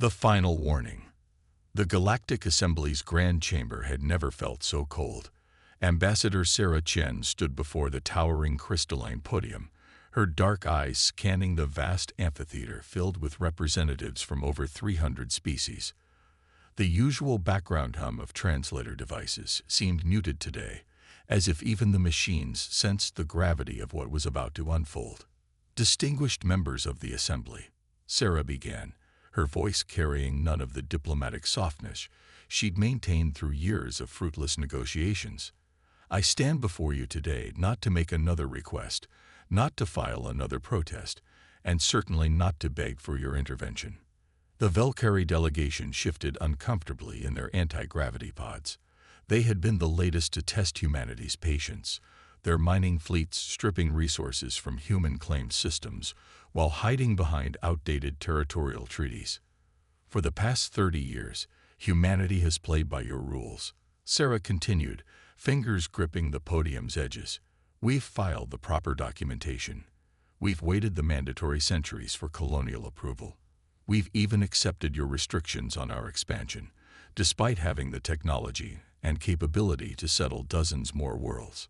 The final warning. The Galactic Assembly's Grand Chamber had never felt so cold. Ambassador Sarah Chen stood before the towering crystalline podium, her dark eyes scanning the vast amphitheater filled with representatives from over 300 species. The usual background hum of translator devices seemed muted today, as if even the machines sensed the gravity of what was about to unfold. Distinguished members of the Assembly, Sarah began, her voice carrying none of the diplomatic softness she'd maintained through years of fruitless negotiations. I stand before you today not to make another request, not to file another protest, and certainly not to beg for your intervention. The Valkyrie delegation shifted uncomfortably in their anti-gravity pods. They had been the latest to test humanity's patience, their mining fleets stripping resources from human-claimed systems while hiding behind outdated territorial treaties. For the past 30 years, humanity has played by your rules, Sarah continued, fingers gripping the podium's edges. We've filed the proper documentation. We've waited the mandatory centuries for colonial approval. We've even accepted your restrictions on our expansion, despite having the technology and capability to settle dozens more worlds.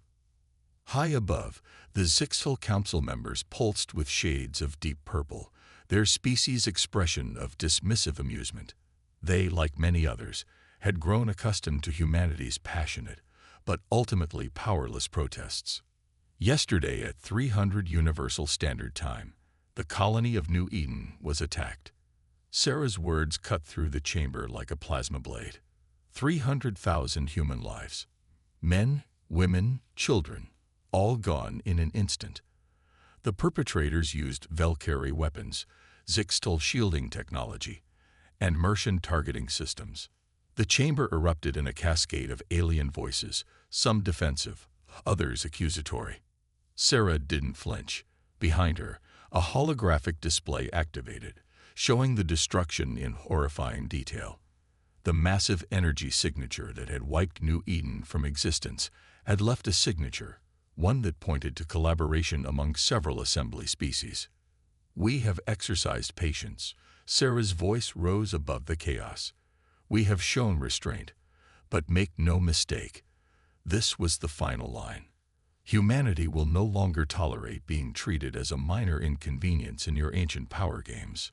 High above, the Zixel Council members pulsed with shades of deep purple, their species' expression of dismissive amusement. They, like many others, had grown accustomed to humanity's passionate, but ultimately powerless protests. Yesterday at 300 Universal Standard Time, the colony of New Eden was attacked. Sarah's words cut through the chamber like a plasma blade. 300,000 human lives. Men, women, children, all gone in an instant. The perpetrators used Valkyrie weapons, Zixtal shielding technology, and Mercian targeting systems. The chamber erupted in a cascade of alien voices, some defensive, others accusatory. Sarah didn't flinch. Behind her, a holographic display activated, showing the destruction in horrifying detail. The massive energy signature that had wiped New Eden from existence had left a signature, one that pointed to collaboration among several assembly species. We have exercised patience. Sarah's voice rose above the chaos. We have shown restraint, but make no mistake, this was the final line. Humanity will no longer tolerate being treated as a minor inconvenience in your ancient power games.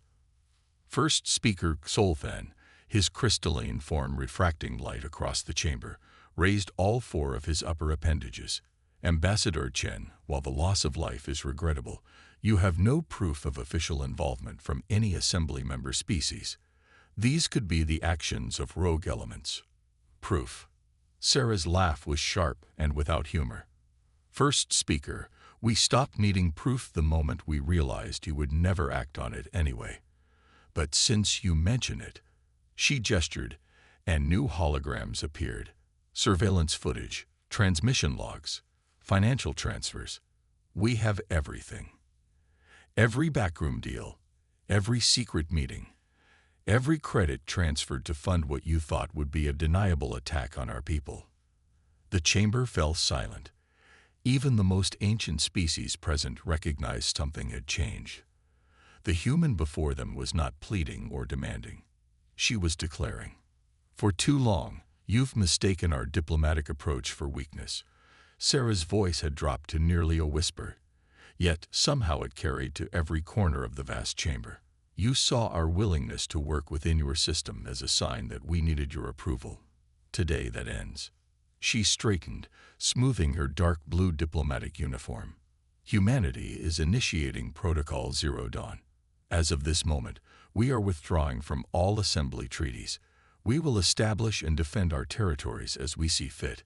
First speaker Solfen, his crystalline form refracting light across the chamber, raised all four of his upper appendages. Ambassador Chen, while the loss of life is regrettable, you have no proof of official involvement from any assembly member species. These could be the actions of rogue elements. Proof. Sarah's laugh was sharp and without humor. First speaker, we stopped needing proof the moment we realized you would never act on it anyway. But since you mention it, she gestured, and new holograms appeared. Surveillance footage, transmission logs, financial transfers. We have everything. Every backroom deal, every secret meeting, every credit transferred to fund what you thought would be a deniable attack on our people. The chamber fell silent. Even the most ancient species present recognized something had changed. The human before them was not pleading or demanding. She was declaring, "For too long, you've mistaken our diplomatic approach for weakness." Sarah's voice had dropped to nearly a whisper, yet somehow it carried to every corner of the vast chamber. You saw our willingness to work within your system as a sign that we needed your approval. Today that ends. She straightened, smoothing her dark blue diplomatic uniform. Humanity is initiating Protocol Zero Dawn. As of this moment, we are withdrawing from all assembly treaties. We will establish and defend our territories as we see fit.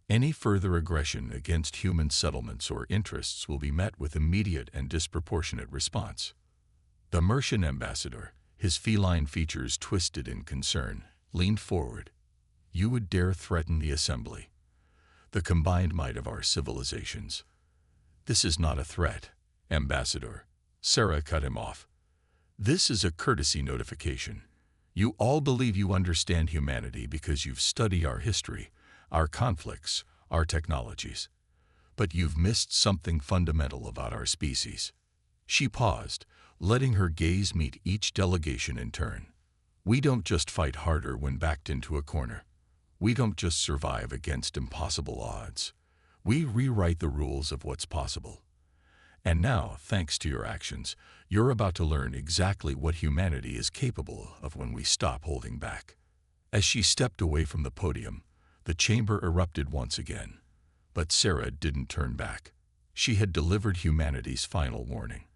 Any further aggression against human settlements or interests will be met with immediate and disproportionate response. The Mercian ambassador, his feline features twisted in concern, leaned forward. You would dare threaten the assembly, the combined might of our civilizations. This is not a threat, Ambassador. Sarah cut him off. This is a courtesy notification. You all believe you understand humanity because you've studied our history, our conflicts, our technologies. But you've missed something fundamental about our species. She paused, letting her gaze meet each delegation in turn. We don't just fight harder when backed into a corner. We don't just survive against impossible odds. We rewrite the rules of what's possible. And now, thanks to your actions, you're about to learn exactly what humanity is capable of when we stop holding back. As she stepped away from the podium, the chamber erupted once again. But Sarah didn't turn back. She had delivered humanity's final warning.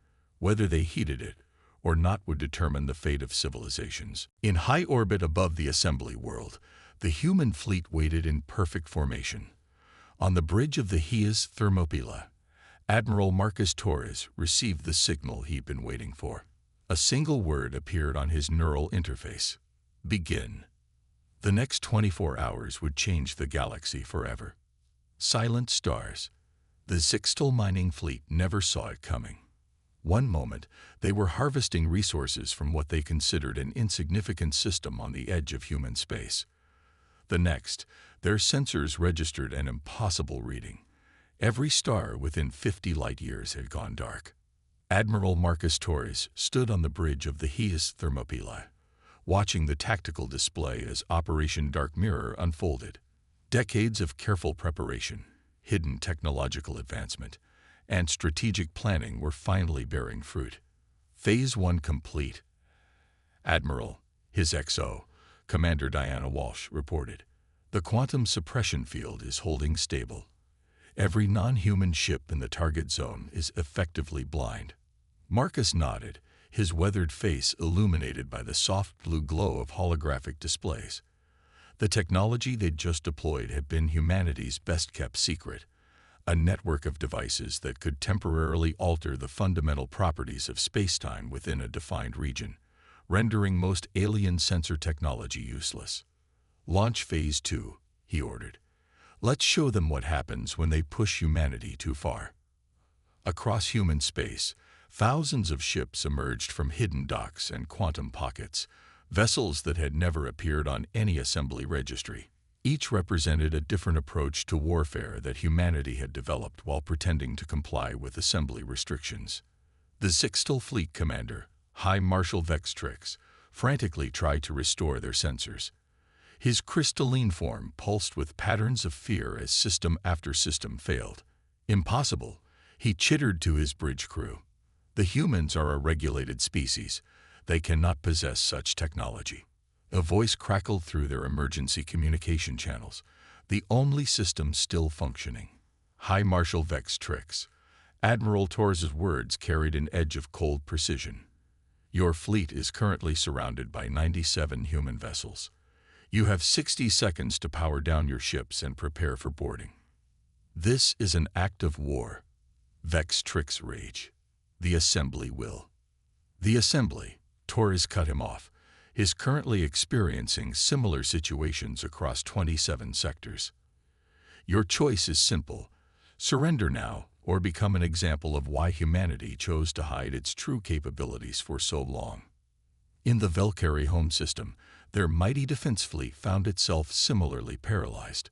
Whether they heeded it or not would determine the fate of civilizations. In high orbit above the assembly world, the human fleet waited in perfect formation. On the bridge of the HFY Thermopylae, Admiral Marcus Torres received the signal he'd been waiting for. A single word appeared on his neural interface: begin. The next 24 hours would change the galaxy forever. Silent stars. The Sixtil mining fleet never saw it coming. One moment, they were harvesting resources from what they considered an insignificant system on the edge of human space. The next, their sensors registered an impossible reading. Every star within 50 light-years had gone dark. Admiral Marcus Torres stood on the bridge of the HFY Thermopylae, watching the tactical display as Operation Dark Mirror unfolded. Decades of careful preparation, hidden technological advancement, and strategic planning were finally bearing fruit. Phase 1 complete. Admiral, his XO, Commander Diana Walsh, reported. The quantum suppression field is holding stable. Every non-human ship in the target zone is effectively blind. Marcus nodded, his weathered face illuminated by the soft blue glow of holographic displays. The technology they'd just deployed had been humanity's best-kept secret, a network of devices that could temporarily alter the fundamental properties of spacetime within a defined region, rendering most alien sensor technology useless. Launch Phase 2, he ordered. Let's show them what happens when they push humanity too far. Across human space, thousands of ships emerged from hidden docks and quantum pockets, vessels that had never appeared on any assembly registry. Each represented a different approach to warfare that humanity had developed while pretending to comply with assembly restrictions. The Sixtil Fleet Commander, High Marshal Vextrix, frantically tried to restore their sensors. His crystalline form pulsed with patterns of fear as system after system failed. Impossible, he chittered to his bridge crew. The humans are a regulated species. They cannot possess such technology. A voice crackled through their emergency communication channels, the only system still functioning. High Marshal Vextrix. Admiral Torres's words carried an edge of cold precision. Your fleet is currently surrounded by 97 human vessels. You have 60 seconds to power down your ships and prepare for boarding. This is an act of war. Vextrix rage. The assembly will. The assembly, Torres cut him off, is currently experiencing similar situations across 27 sectors. Your choice is simple. Surrender now or become an example of why humanity chose to hide its true capabilities for so long. In the Valkyrie home system, their mighty defense fleet found itself similarly paralyzed.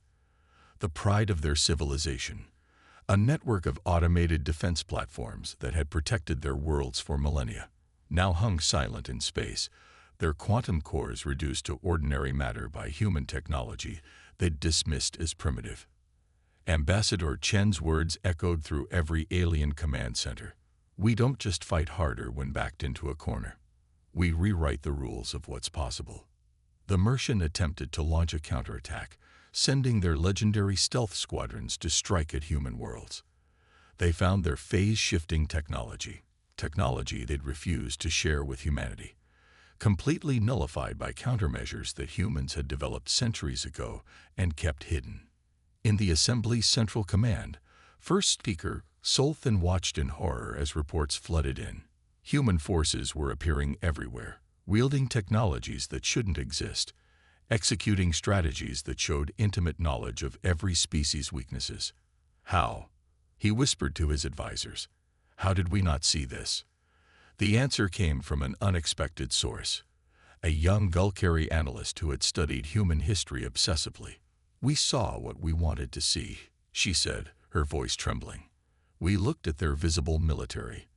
The pride of their civilization, a network of automated defense platforms that had protected their worlds for millennia, now hung silent in space, their quantum cores reduced to ordinary matter by human technology they'd dismissed as primitive. Ambassador Chen's words echoed through every alien command center. We don't just fight harder when backed into a corner. We rewrite the rules of what's possible. The Mercian attempted to launch a counterattack, sending their legendary stealth squadrons to strike at human worlds. They found their phase-shifting technology they'd refused to share with humanity, completely nullified by countermeasures that humans had developed centuries ago and kept hidden. In the Assembly's Central Command, First Speaker Solthan watched in horror as reports flooded in. Human forces were appearing everywhere, wielding technologies that shouldn't exist, executing strategies that showed intimate knowledge of every species' weaknesses. How? He whispered to his advisors. How did we not see this? The answer came from an unexpected source, a young Valkyrie analyst who had studied human history obsessively. We saw what we wanted to see, she said, her voice trembling. We looked at their visible military,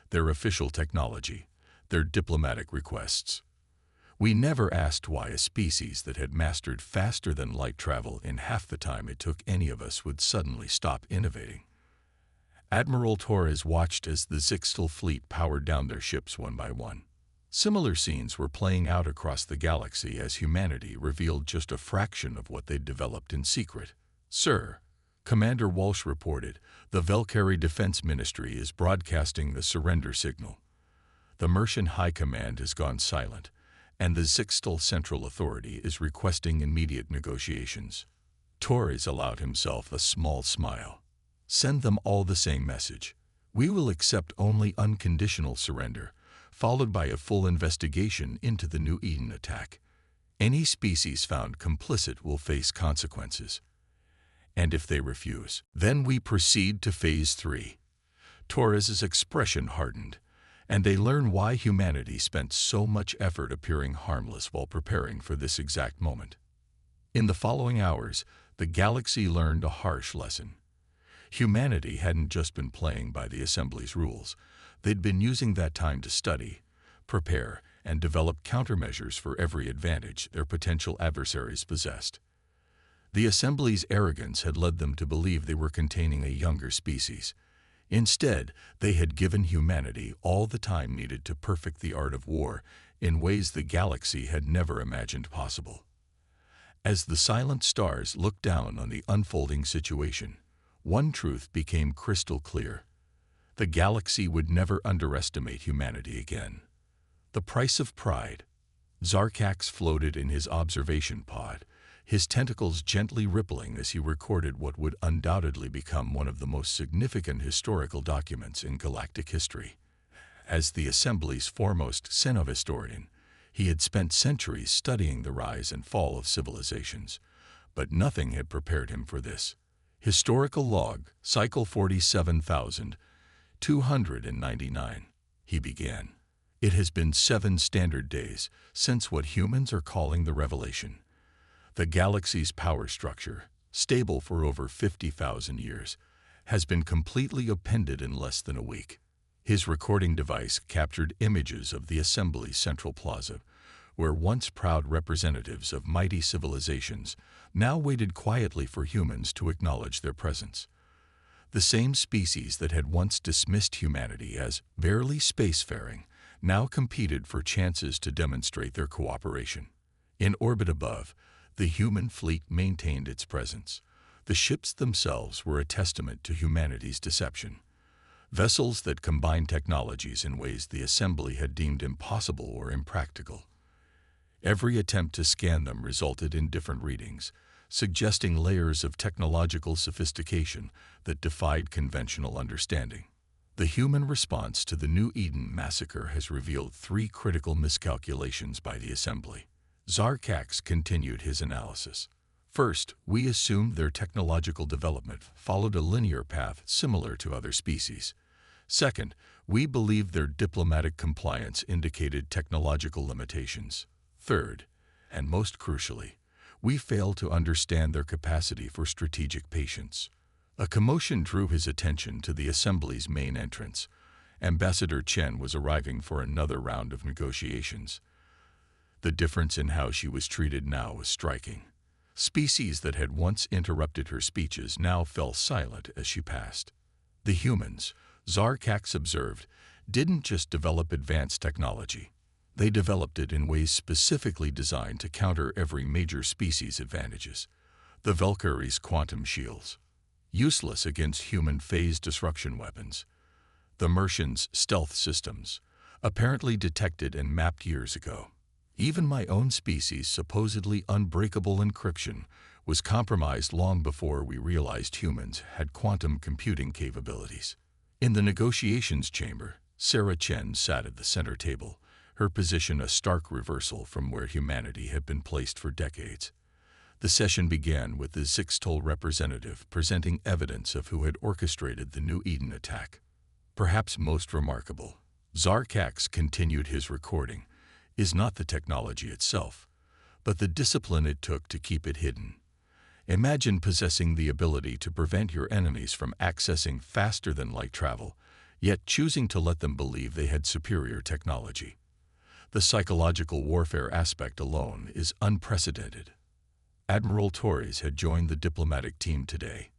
their official technology, their diplomatic requests. We never asked why a species that had mastered faster than light travel in half the time it took any of us would suddenly stop innovating. Admiral Torres watched as the Zixtal fleet powered down their ships one by one. Similar scenes were playing out across the galaxy as humanity revealed just a fraction of what they'd developed in secret. "Sir," Commander Walsh reported, "the Valkyrie Defense Ministry is broadcasting the surrender signal. The Mercian High Command has gone silent, and the Zixtal Central Authority is requesting immediate negotiations." Torres allowed himself a small smile. "Send them all the same message. We will accept only unconditional surrender, followed by a full investigation into the New Eden attack. Any species found complicit will face consequences. And if they refuse, then we proceed to Phase 3. Torres's expression hardened, and they learn why humanity spent so much effort appearing harmless while preparing for this exact moment. In the following hours, the galaxy learned a harsh lesson. Humanity hadn't just been playing by the Assembly's rules. They'd been using that time to study, prepare, and develop countermeasures for every advantage their potential adversaries possessed. The Assembly's arrogance had led them to believe they were containing a younger species. Instead, they had given humanity all the time needed to perfect the art of war in ways the galaxy had never imagined possible. As the silent stars looked down on the unfolding situation, one truth became crystal clear. The galaxy would never underestimate humanity again. The price of pride. Zarkax floated in his observation pod, his tentacles gently rippling as he recorded what would undoubtedly become one of the most significant historical documents in galactic history. As the Assembly's foremost Xenohistorian, he had spent centuries studying the rise and fall of civilizations, but nothing had prepared him for this. Historical log, cycle 47,299, he began. It has been 7 standard days since what humans are calling the revelation. The galaxy's power structure, stable for over 50,000 years, has been completely upended in less than a week. His recording device captured images of the Assembly's central plaza, where once proud representatives of mighty civilizations now waited quietly for humans to acknowledge their presence. The same species that had once dismissed humanity as barely spacefaring now competed for chances to demonstrate their cooperation. In orbit above, the human fleet maintained its presence. The ships themselves were a testament to humanity's deception. Vessels that combined technologies in ways the Assembly had deemed impossible or impractical. Every attempt to scan them resulted in different readings, suggesting layers of technological sophistication that defied conventional understanding. The human response to the New Eden massacre has revealed 3 critical miscalculations by the Assembly. Zarkax continued his analysis. First, we assumed their technological development followed a linear path similar to other species. Second, we believed their diplomatic compliance indicated technological limitations. Third, and most crucially, we failed to understand their capacity for strategic patience. A commotion drew his attention to the Assembly's main entrance. Ambassador Chen was arriving for another round of negotiations. The difference in how she was treated now was striking. Species that had once interrupted her speeches now fell silent as she passed. The humans, Zarkax observed, didn't just develop advanced technology. They developed it in ways specifically designed to counter every major species' advantages. The Valkyrie's quantum shields, useless against human phase disruption weapons. The Mercians' stealth systems, apparently detected and mapped years ago. Even my own species' supposedly unbreakable encryption was compromised long before we realized humans had quantum computing capabilities. In the negotiations chamber, Sarah Chen sat at the center table, her position a stark reversal from where humanity had been placed for decades. The session began with the Zixtal representative presenting evidence of who had orchestrated the New Eden attack. Perhaps most remarkable, Zarkax continued his recording, is not the technology itself, but the discipline it took to keep it hidden. Imagine possessing the ability to prevent your enemies from accessing faster-than-light travel, yet choosing to let them believe they had superior technology. The psychological warfare aspect alone is unprecedented. Admiral Torres had joined the diplomatic team today.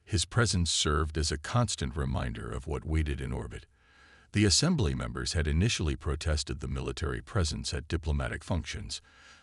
His presence served as a constant reminder of what waited in orbit. The assembly members had initially protested the military presence at diplomatic functions,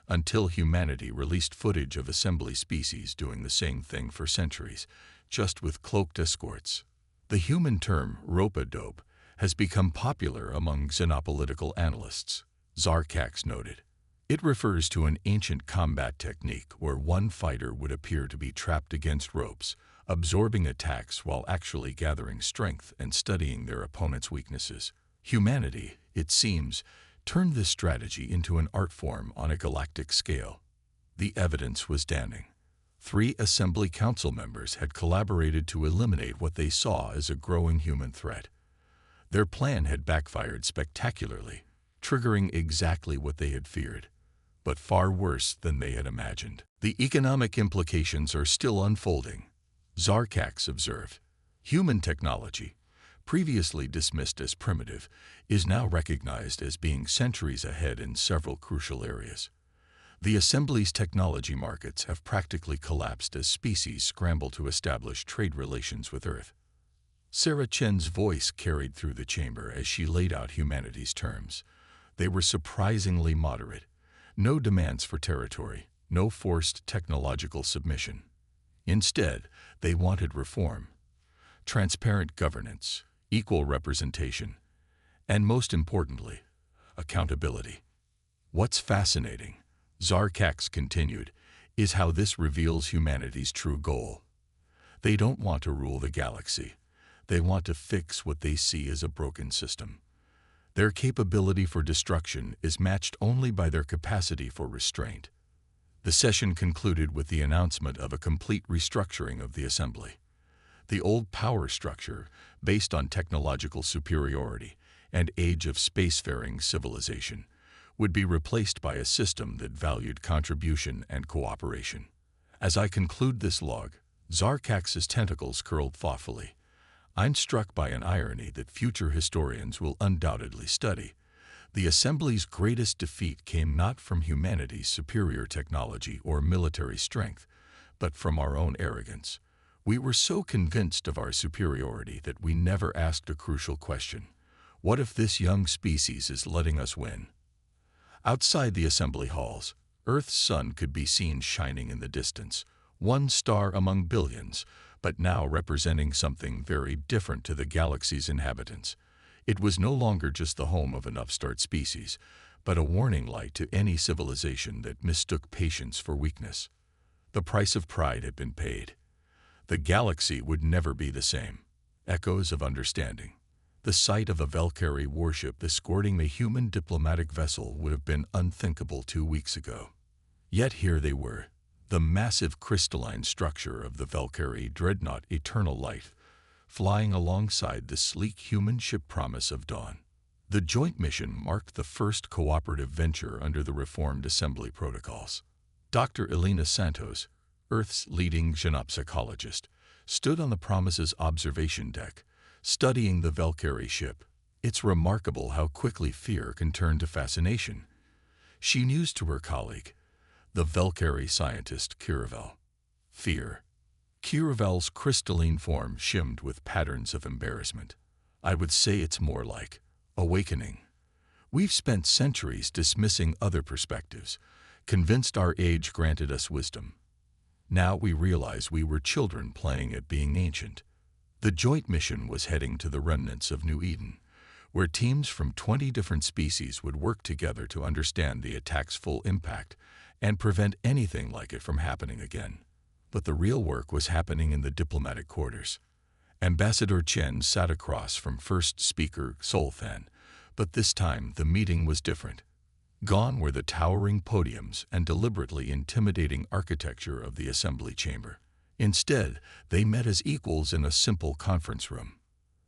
until humanity released footage of assembly species doing the same thing for centuries, just with cloaked escorts. The human term rope-a-dope has become popular among xenopolitical analysts, Zarkax noted. It refers to an ancient combat technique where one fighter would appear to be trapped against ropes, absorbing attacks while actually gathering strength and studying their opponent's weaknesses. Humanity, it seems, turned this strategy into an art form on a galactic scale. The evidence was damning. 3 Assembly Council members had collaborated to eliminate what they saw as a growing human threat. Their plan had backfired spectacularly, triggering exactly what they had feared, but far worse than they had imagined. The economic implications are still unfolding, Zarkax observed. Human technology, previously dismissed as primitive, is now recognized as being centuries ahead in several crucial areas. The Assembly's technology markets have practically collapsed as species scramble to establish trade relations with Earth. Sarah Chen's voice carried through the chamber as she laid out humanity's terms. They were surprisingly moderate. No demands for territory, no forced technological submission. Instead, they wanted reform, transparent governance, equal representation, and most importantly, accountability. What's fascinating, Zarkax continued, is how this reveals humanity's true goal. They don't want to rule the galaxy. They want to fix what they see as a broken system. Their capability for destruction is matched only by their capacity for restraint. The session concluded with the announcement of a complete restructuring of the Assembly. The old power structure, based on technological superiority and age of spacefaring civilization, would be replaced by a system that valued contribution and cooperation. As I conclude this log, Zarkax's tentacles curled thoughtfully. I'm struck by an irony that future historians will undoubtedly study. The Assembly's greatest defeat came not from humanity's superior technology or military strength, but from our own arrogance. We were so convinced of our superiority that we never asked a crucial question. What if this young species is letting us win? Outside the assembly halls, Earth's sun could be seen shining in the distance, one star among billions, but now representing something very different to the galaxy's inhabitants. It was no longer just the home of an upstart species, but a warning light to any civilization that mistook patience for weakness. The price of pride had been paid. The galaxy would never be the same. Echoes of understanding. The sight of a Valkyrie warship escorting a human diplomatic vessel would have been unthinkable 2 weeks ago. Yet here they were, the massive crystalline structure of the Valkyrie dreadnought Eternal Light, flying alongside the sleek human ship Promise of Dawn. The joint mission marked the first cooperative venture under the reformed assembly protocols. Dr. Elena Santos, Earth's leading xenopsychologist, stood on the Promise's observation deck, studying the Valkyrie ship. It's remarkable how quickly fear can turn to fascination. She mused to her colleague, the Valkyrie scientist Kiravel. Fear. Kiravel's crystalline form shimmed with patterns of embarrassment. I would say it's more like awakening. We've spent centuries dismissing other perspectives, convinced our age granted us wisdom. Now we realize we were children playing at being ancient. The joint mission was heading to the remnants of New Eden, where teams from 20 different species would work together to understand the attack's full impact and prevent anything like it from happening again. But the real work was happening in the diplomatic quarters. Ambassador Chen sat across from first speaker Solthan, but this time the meeting was different. Gone were the towering podiums and deliberately intimidating architecture of the assembly chamber. Instead, they met as equals in a simple conference room.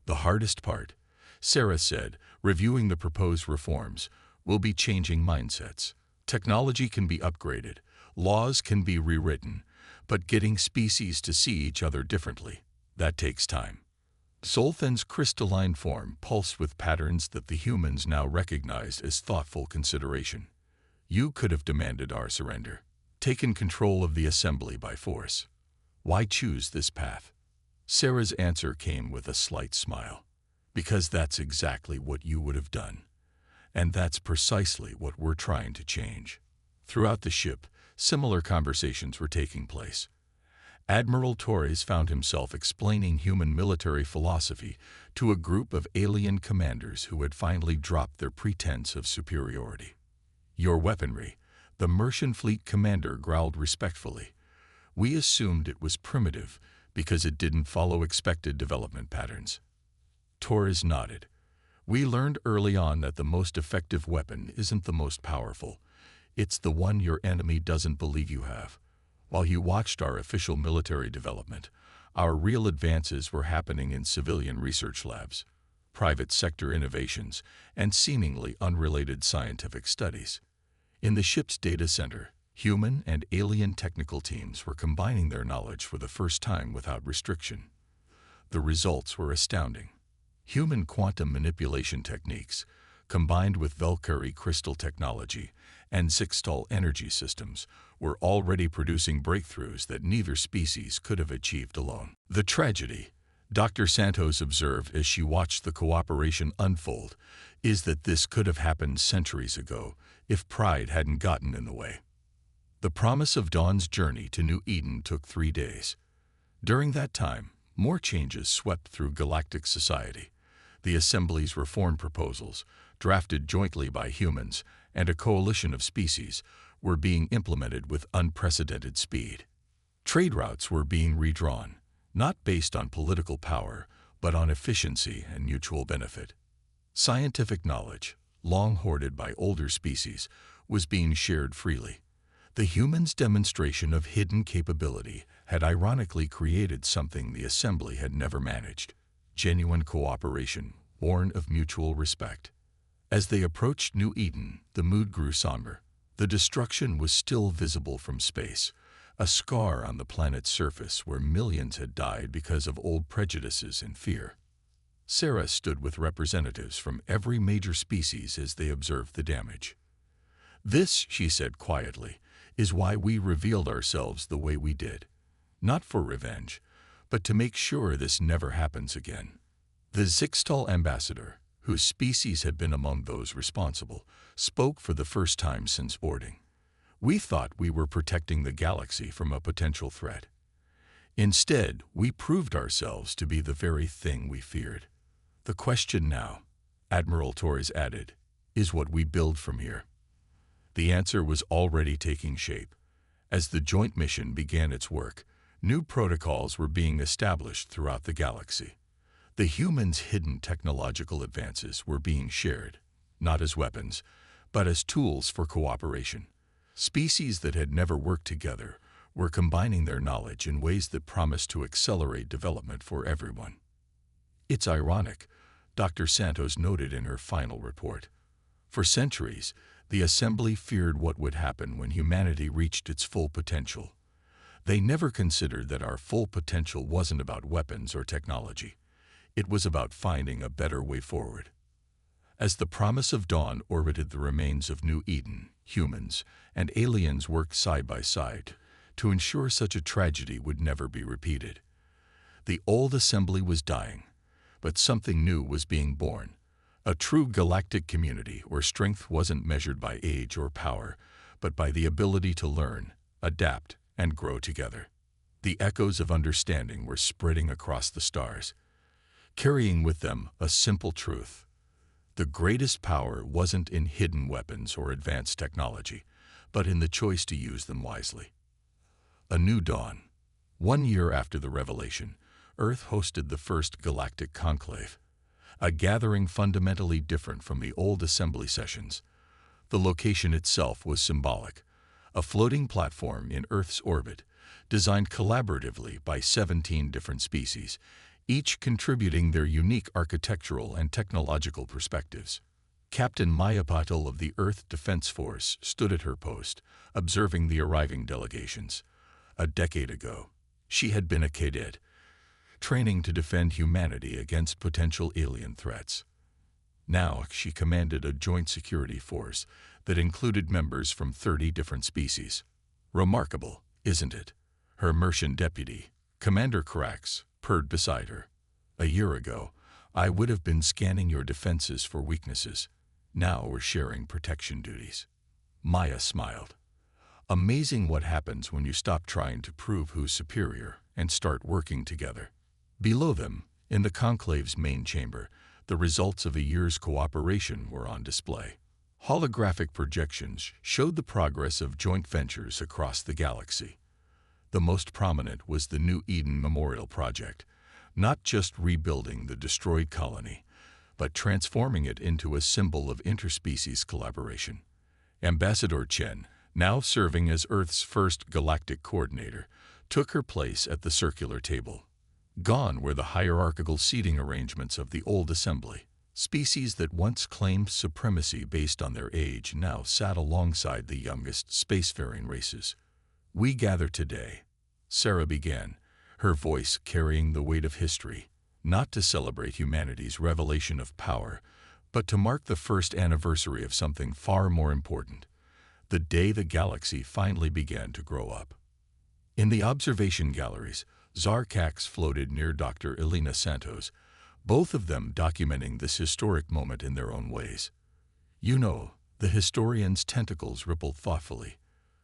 The hardest part, Sarah said, reviewing the proposed reforms, will be changing mindsets. Technology can be upgraded, laws can be rewritten, but getting species to see each other differently, that takes time. Solthan's crystalline form pulsed with patterns that the humans now recognized as thoughtful consideration. You could have demanded our surrender, taken control of the assembly by force. Why choose this path? Sarah's answer came with a slight smile. Because that's exactly what you would have done. And that's precisely what we're trying to change. Throughout the ship, similar conversations were taking place. Admiral Torres found himself explaining human military philosophy to a group of alien commanders who had finally dropped their pretense of superiority. Your weaponry, the Mercian fleet commander growled respectfully. We assumed it was primitive because it didn't follow expected development patterns. Torres nodded. We learned early on that the most effective weapon isn't the most powerful. It's the one your enemy doesn't believe you have. While you watched our official military development, our real advances were happening in civilian research labs, private sector innovations, and seemingly unrelated scientific studies. In the ship's data center, human and alien technical teams were combining their knowledge for the first time without restriction. The results were astounding. Human quantum manipulation techniques, combined with Valkyrie crystal technology and Zixtal energy systems, were already producing breakthroughs that neither species could have achieved alone. The tragedy, Dr. Santos observed as she watched the cooperation unfold, is that this could have happened centuries ago if pride hadn't gotten in the way. The promise of Dawn's journey to New Eden took 3 days. During that time, more changes swept through galactic society. The Assembly's reform proposals, drafted jointly by humans and a coalition of species, were being implemented with unprecedented speed. Trade routes were being redrawn, not based on political power, but on efficiency and mutual benefit. Scientific knowledge, long hoarded by older species, was being shared freely. The humans' demonstration of hidden capability had ironically created something the Assembly had never managed: genuine cooperation, born of mutual respect. As they approached New Eden, the mood grew somber. The destruction was still visible from space, a scar on the planet's surface where millions had died because of old prejudices and fear. Sarah stood with representatives from every major species as they observed the damage. This, she said quietly, is why we revealed ourselves the way we did. Not for revenge, but to make sure this never happens again. The Zixtal ambassador, whose species had been among those responsible, spoke for the first time since boarding. We thought we were protecting the galaxy from a potential threat. Instead, we proved ourselves to be the very thing we feared. The question now, Admiral Torres added, is what we build from here. The answer was already taking shape. As the joint mission began its work, new protocols were being established throughout the galaxy. The humans' hidden technological advances were being shared, not as weapons, but as tools for cooperation. Species that had never worked together were combining their knowledge in ways that promised to accelerate development for everyone. It's ironic, Dr. Santos noted in her final report. For centuries, the Assembly feared what would happen when humanity reached its full potential. They never considered that our full potential wasn't about weapons or technology. It was about finding a better way forward. As the promise of Dawn orbited the remains of New Eden, humans and aliens worked side by side to ensure such a tragedy would never be repeated. The old Assembly was dying, but something new was being born. A true galactic community where strength wasn't measured by age or power, but by the ability to learn, adapt, and grow together. The echoes of understanding were spreading across the stars, carrying with them a simple truth. The greatest power wasn't in hidden weapons or advanced technology, but in the choice to use them wisely. A new dawn. 1 year after the revelation, Earth hosted the first galactic conclave, a gathering fundamentally different from the old assembly sessions. The location itself was symbolic, a floating platform in Earth's orbit, designed collaboratively by 17 different species, each contributing their unique architectural and technological perspectives. Captain Maya Patil of the Earth Defense Force stood at her post, observing the arriving delegations. A decade ago, she had been a cadet, training to defend humanity against potential alien threats. Now she commanded a joint security force that included members from 30 different species. Remarkable, isn't it? Her Mercian deputy, Commander Krax, purred beside her. A year ago, I would have been scanning your defenses for weaknesses. Now we're sharing protection duties. Maya smiled. Amazing what happens when you stop trying to prove who's superior and start working together. Below them, in the Conclave's main chamber, the results of a year's cooperation were on display. Holographic projections showed the progress of joint ventures across the galaxy. The most prominent was the New Eden Memorial Project, not just rebuilding the destroyed colony, but transforming it into a symbol of interspecies collaboration. Ambassador Chen, now serving as Earth's first galactic coordinator, took her place at the circular table. Gone were the hierarchical seating arrangements of the old assembly. Species that once claimed supremacy based on their age now sat alongside the youngest spacefaring races. We gather today, Sarah began, her voice carrying the weight of history, not to celebrate humanity's revelation of power, but to mark the first anniversary of something far more important, the day the galaxy finally began to grow up. In the observation galleries, Zarkax floated near Dr. Elena Santos, both of them documenting this historic moment in their own ways. You know, the historian's tentacles rippled thoughtfully.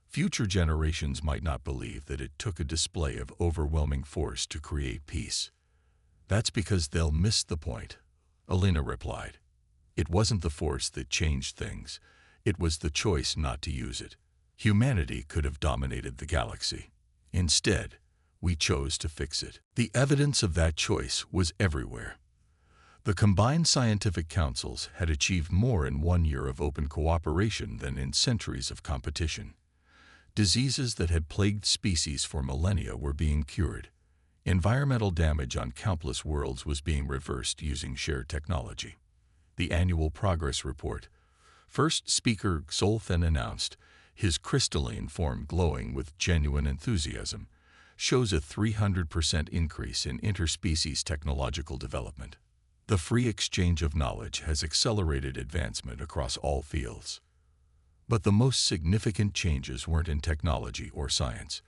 Future generations might not believe that it took a display of overwhelming force to create peace. That's because they'll miss the point, Elena replied. It wasn't the force that changed things. It was the choice not to use it. Humanity could have dominated the galaxy. Instead, we chose to fix it. The evidence of that choice was everywhere. The combined scientific councils had achieved more in 1 year of open cooperation than in centuries of competition. Diseases that had plagued species for millennia were being cured. Environmental damage on countless worlds was being reversed using shared technology. The annual progress report. First speaker Xolthan announced, his crystalline form glowing with genuine enthusiasm, shows a 300% increase in interspecies technological development. The free exchange of knowledge has accelerated advancement across all fields. But the most significant changes weren't in technology or science.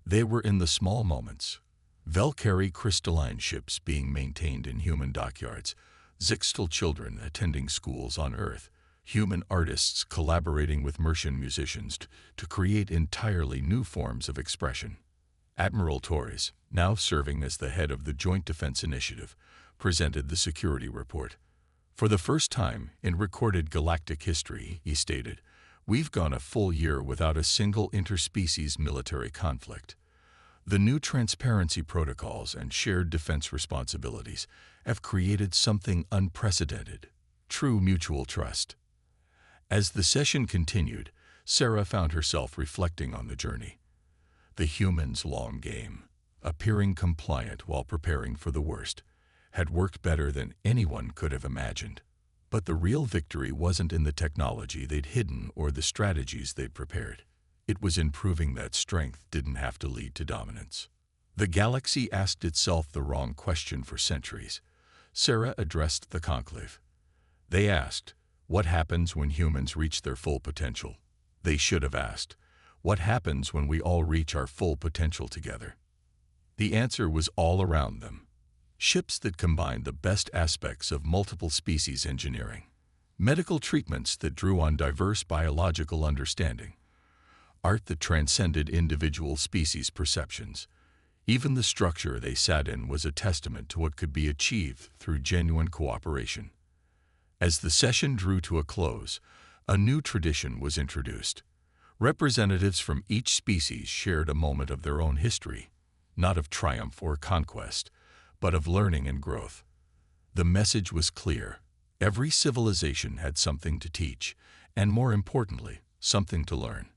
They were in the small moments. Valkyrie crystalline ships being maintained in human dockyards, Zixtal children attending schools on Earth, human artists collaborating with Mercian musicians to create entirely new forms of expression. Admiral Torres, now serving as the head of the Joint Defense Initiative, presented the security report. For the first time in recorded galactic history, he stated, we've gone a full year without a single interspecies military conflict. The new transparency protocols and shared defense responsibilities have created something unprecedented, true mutual trust. As the session continued, Sarah found herself reflecting on the journey. The humans' long game, appearing compliant while preparing for the worst, had worked better than anyone could have imagined. But the real victory wasn't in the technology they'd hidden or the strategies they'd prepared. It was in proving that strength didn't have to lead to dominance. The galaxy asked itself the wrong question for centuries. Sarah addressed the conclave. They asked, what happens when humans reach their full potential? They should have asked, what happens when we all reach our full potential together? The answer was all around them. Ships that combined the best aspects of multiple species engineering, medical treatments that drew on diverse biological understanding, art that transcended individual species perceptions. Even the structure they sat in was a testament to what could be achieved through genuine cooperation. As the session drew to a close, a new tradition was introduced. Representatives from each species shared a moment of their own history, not of triumph or conquest, but of learning and growth. The message was clear. Every civilization had something to teach, and more importantly, something to learn.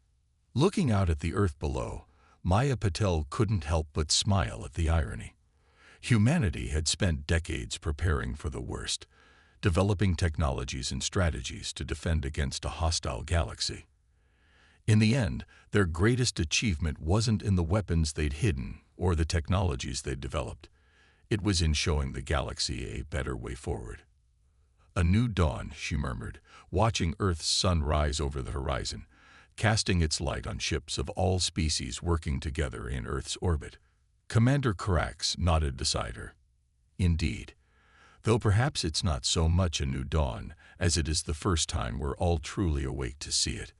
Looking out at the Earth below, Maya Patel couldn't help but smile at the irony. Humanity had spent decades preparing for the worst, developing technologies and strategies to defend against a hostile galaxy. In the end, their greatest achievement wasn't in the weapons they'd hidden or the technologies they'd developed. It was in showing the galaxy a better way forward. "A new dawn," she murmured, watching Earth's sun rise over the horizon, casting its light on ships of all species working together in Earth's orbit. Commander Carax nodded beside her. "Indeed. Though perhaps it's not so much a new dawn as it is the first time we're all truly awake to see it."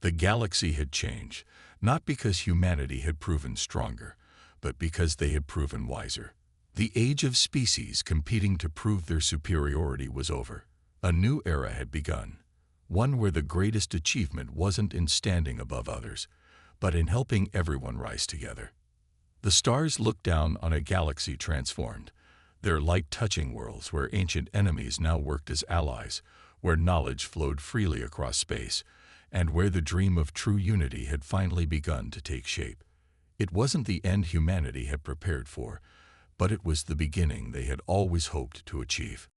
The galaxy had changed, not because humanity had proven stronger, but because they had proven wiser. The age of species competing to prove their superiority was over. A new era had begun, one where the greatest achievement wasn't in standing above others, but in helping everyone rise together. The stars looked down on a galaxy transformed, their light touching worlds where ancient enemies now worked as allies, where knowledge flowed freely across space, and where the dream of true unity had finally begun to take shape. It wasn't the end humanity had prepared for, but it was the beginning they had always hoped to achieve.